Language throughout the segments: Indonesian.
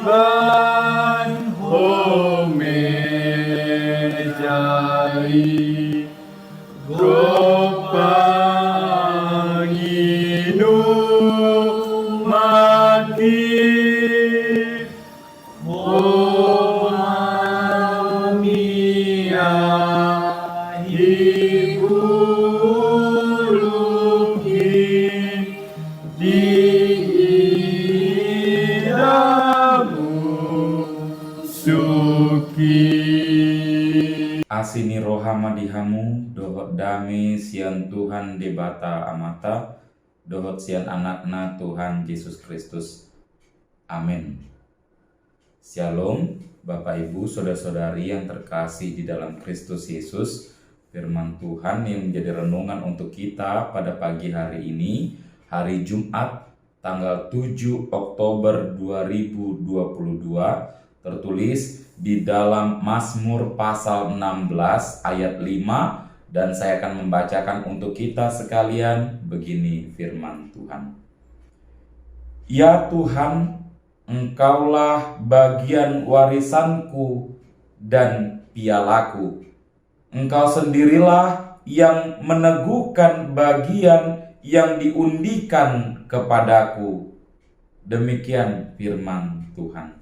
Radeiban homejai Gopanginu mati Omamia hibulukin Asini rohama dihamu, dohot dami sian Tuhan debata amata, dohot sian anakna Tuhan Yesus Kristus. Amin. Shalom, Bapak Ibu, Saudara-saudari yang terkasih di dalam Kristus Yesus. Firman Tuhan yang menjadi renungan untuk kita pada pagi hari ini, hari Jumat, tanggal 7 Oktober 2022, tertulis di dalam Mazmur pasal 16 ayat 5, dan saya akan membacakan untuk kita sekalian. Begini firman Tuhan. Ya Tuhan, Engkaulah bagian warisanku dan pialaku. Engkau sendirilah yang meneguhkan bagian yang diundikan kepadaku. Demikian firman Tuhan.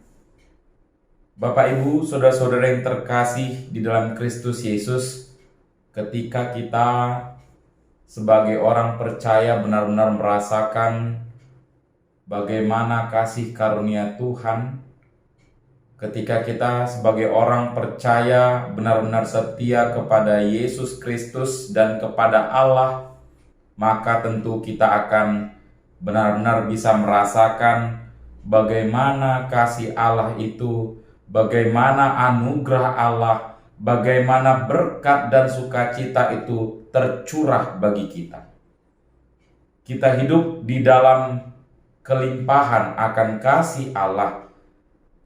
Bapak Ibu, saudara-saudara yang terkasih di dalam Kristus Yesus, ketika kita sebagai orang percaya benar-benar merasakan bagaimana kasih karunia Tuhan, ketika kita sebagai orang percaya benar-benar setia kepada Yesus Kristus dan kepada Allah, maka tentu kita akan benar-benar bisa merasakan bagaimana kasih Allah itu, bagaimana anugerah Allah, bagaimana berkat dan sukacita itu tercurah bagi kita. Kita hidup di dalam kelimpahan akan kasih Allah.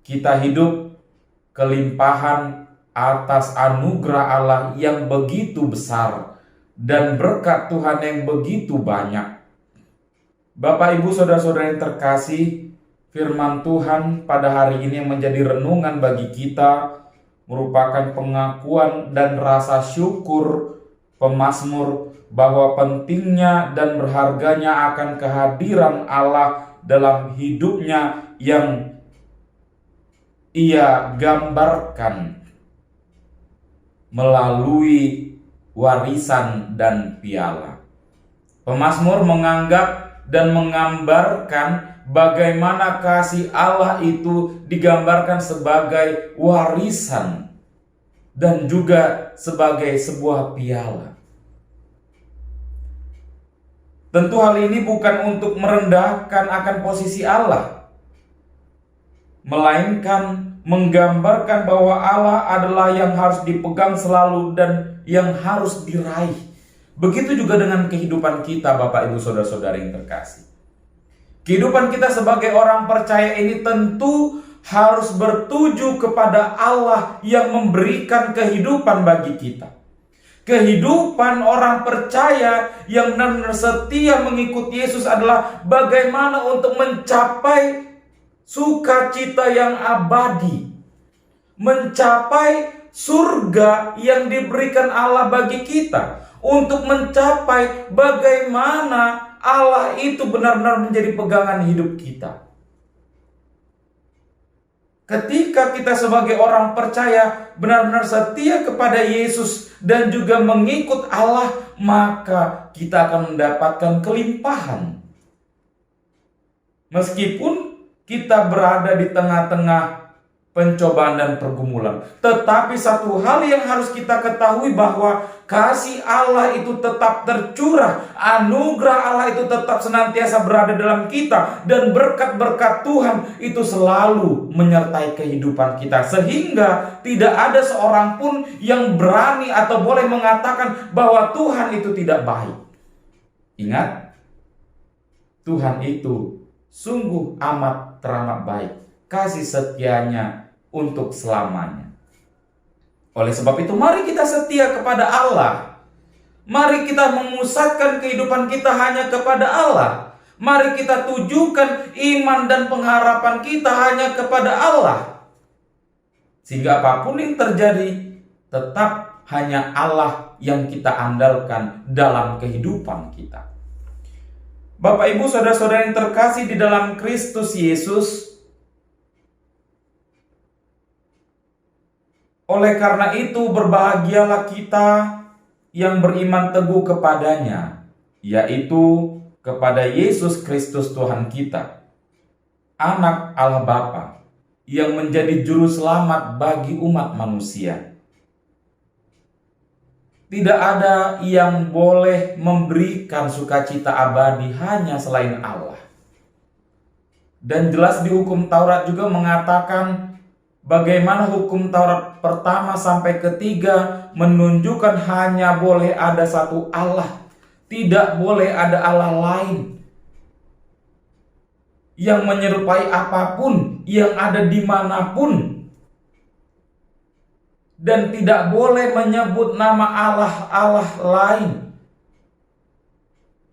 Kita hidup kelimpahan atas anugerah Allah yang begitu besar dan berkat Tuhan yang begitu banyak. Bapak Ibu, saudara-saudara yang terkasih, firman Tuhan pada hari ini yang menjadi renungan bagi kita merupakan pengakuan dan rasa syukur pemazmur bahwa pentingnya dan berharganya akan kehadiran Allah dalam hidupnya yang ia gambarkan melalui warisan dan piala. Pemazmur menganggap dan menggambarkan bagaimana kasih Allah itu digambarkan sebagai warisan dan juga sebagai sebuah piala. Tentu hal ini bukan untuk merendahkan akan posisi Allah, melainkan menggambarkan bahwa Allah adalah yang harus dipegang selalu dan yang harus diraih. Begitu juga dengan kehidupan kita, Bapak Ibu Saudara-saudari yang terkasih. Kehidupan kita sebagai orang percaya ini tentu harus bertuju kepada Allah yang memberikan kehidupan bagi kita. Kehidupan orang percaya yang benar-benar setia mengikuti Yesus adalah bagaimana untuk mencapai sukacita yang abadi, mencapai surga yang diberikan Allah bagi kita, untuk mencapai bagaimana Allah itu benar-benar menjadi pegangan hidup kita. Ketika kita sebagai orang percaya benar-benar setia kepada Yesus dan juga mengikut Allah, maka kita akan mendapatkan kelimpahan. Meskipun kita berada di tengah-tengah pencobaan dan pergumulan, tetapi satu hal yang harus kita ketahui bahwa kasih Allah itu tetap tercurah, anugerah Allah itu tetap senantiasa berada dalam kita, dan berkat-berkat Tuhan itu selalu menyertai kehidupan kita, sehingga tidak ada seorang pun yang berani atau boleh mengatakan bahwa Tuhan itu tidak baik. Ingat, Tuhan itu sungguh amat teramat baik, kasih setianya untuk selamanya. Oleh sebab itu mari kita setia kepada Allah. Mari kita memusatkan kehidupan kita hanya kepada Allah. Mari kita tujukan iman dan pengharapan kita hanya kepada Allah. Sehingga apapun yang terjadi, tetap hanya Allah yang kita andalkan dalam kehidupan kita. Bapak, Ibu, saudara-saudara yang terkasih di dalam Kristus Yesus, oleh karena itu berbahagialah kita yang beriman teguh kepadanya, yaitu kepada Yesus Kristus Tuhan kita, Anak Allah Bapa, yang menjadi juru selamat bagi umat manusia. Tidak ada yang boleh memberikan sukacita abadi hanya selain Allah. Dan jelas di hukum Taurat juga mengatakan bagaimana hukum Taurat pertama sampai ketiga menunjukkan hanya boleh ada satu Allah. Tidak boleh ada Allah lain yang menyerupai apapun yang ada dimanapun. Dan tidak boleh menyebut nama Allah lain.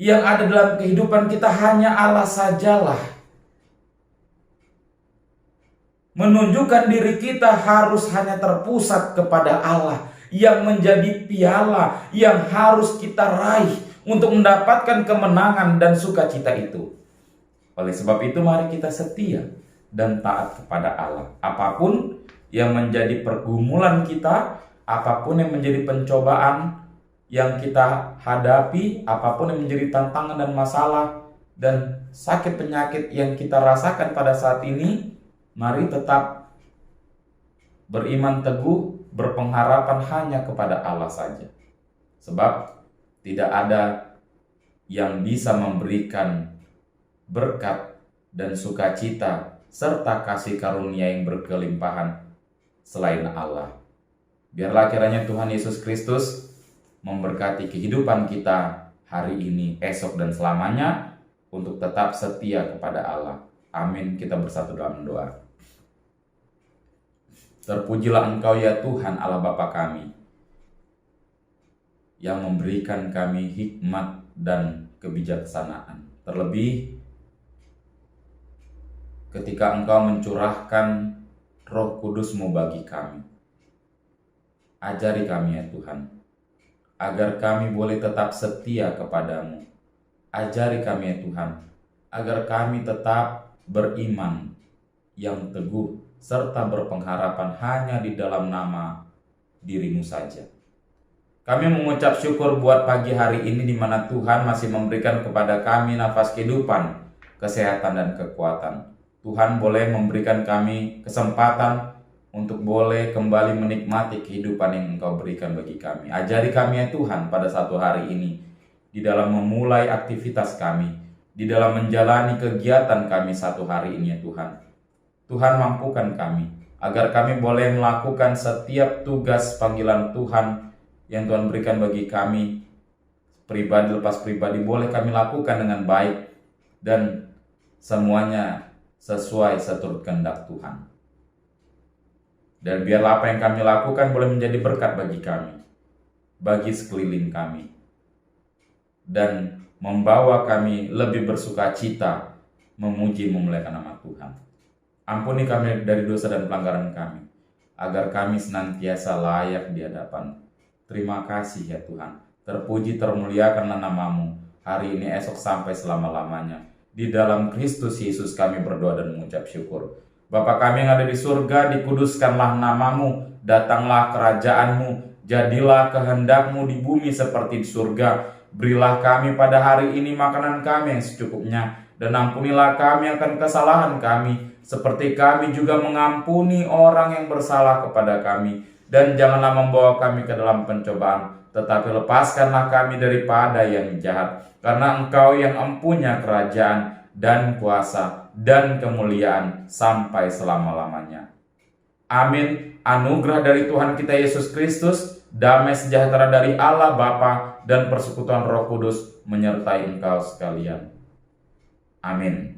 Yang ada dalam kehidupan kita hanya Allah sajalah. Menunjukkan diri kita harus hanya terpusat kepada Allah yang menjadi piala yang harus kita raih untuk mendapatkan kemenangan dan sukacita itu. Oleh sebab itu mari kita setia dan taat kepada Allah. Apapun yang menjadi pergumulan kita, apapun yang menjadi pencobaan yang kita hadapi, apapun yang menjadi tantangan dan masalah dan sakit penyakit yang kita rasakan pada saat ini, mari tetap beriman teguh, berpengharapan hanya kepada Allah saja. Sebab tidak ada yang bisa memberikan berkat dan sukacita serta kasih karunia yang berkelimpahan selain Allah. Biarlah kiranya Tuhan Yesus Kristus memberkati kehidupan kita hari ini, esok, dan selamanya untuk tetap setia kepada Allah. Amin. Kita bersatu dalam doa. Terpujilah Engkau ya Tuhan Allah Bapa kami, yang memberikan kami hikmat dan kebijaksanaan. Terlebih ketika Engkau mencurahkan Roh Kudus-Mu bagi kami. Ajari kami ya Tuhan, agar kami boleh tetap setia kepadamu. Ajari kami ya Tuhan, agar kami tetap beriman yang teguh, serta berpengharapan hanya di dalam nama diri-Mu saja. Kami mengucap syukur buat pagi hari ini di mana Tuhan masih memberikan kepada kami nafas kehidupan, kesehatan, dan kekuatan. Tuhan boleh memberikan kami kesempatan untuk boleh kembali menikmati kehidupan yang Engkau berikan bagi kami. Ajari kami ya Tuhan pada satu hari ini, di dalam memulai aktivitas kami, di dalam menjalani kegiatan kami satu hari ini ya Tuhan. Tuhan mampukan kami, agar kami boleh melakukan setiap tugas panggilan Tuhan yang Tuhan berikan bagi kami, pribadi lepas pribadi, boleh kami lakukan dengan baik, dan semuanya sesuai seturut kehendak Tuhan. Dan biarlah apa yang kami lakukan boleh menjadi berkat bagi kami, bagi sekeliling kami, dan membawa kami lebih bersukacita memuji memuliakan nama Tuhan. Ampuni kami dari dosa dan pelanggaran kami, agar kami senantiasa layak di hadapan. Terima kasih ya Tuhan. Terpuji termuliakanlah nama-Mu hari ini, esok, sampai selama-lamanya. Di dalam Kristus Yesus kami berdoa dan mengucap syukur. Bapa kami yang ada di surga, dikuduskanlah nama-Mu, datanglah kerajaan-Mu, jadilah kehendak-Mu di bumi seperti di surga. Berilah kami pada hari ini makanan kami yang secukupnya, dan ampunilah kami akan kesalahan kami, seperti kami juga mengampuni orang yang bersalah kepada kami. Dan janganlah membawa kami ke dalam pencobaan, tetapi lepaskanlah kami daripada yang jahat. Karena Engkau yang empunya kerajaan dan kuasa dan kemuliaan sampai selama-lamanya. Amin. Anugerah dari Tuhan kita Yesus Kristus, damai sejahtera dari Allah Bapa, dan persekutuan Roh Kudus menyertai engkau sekalian. Amin.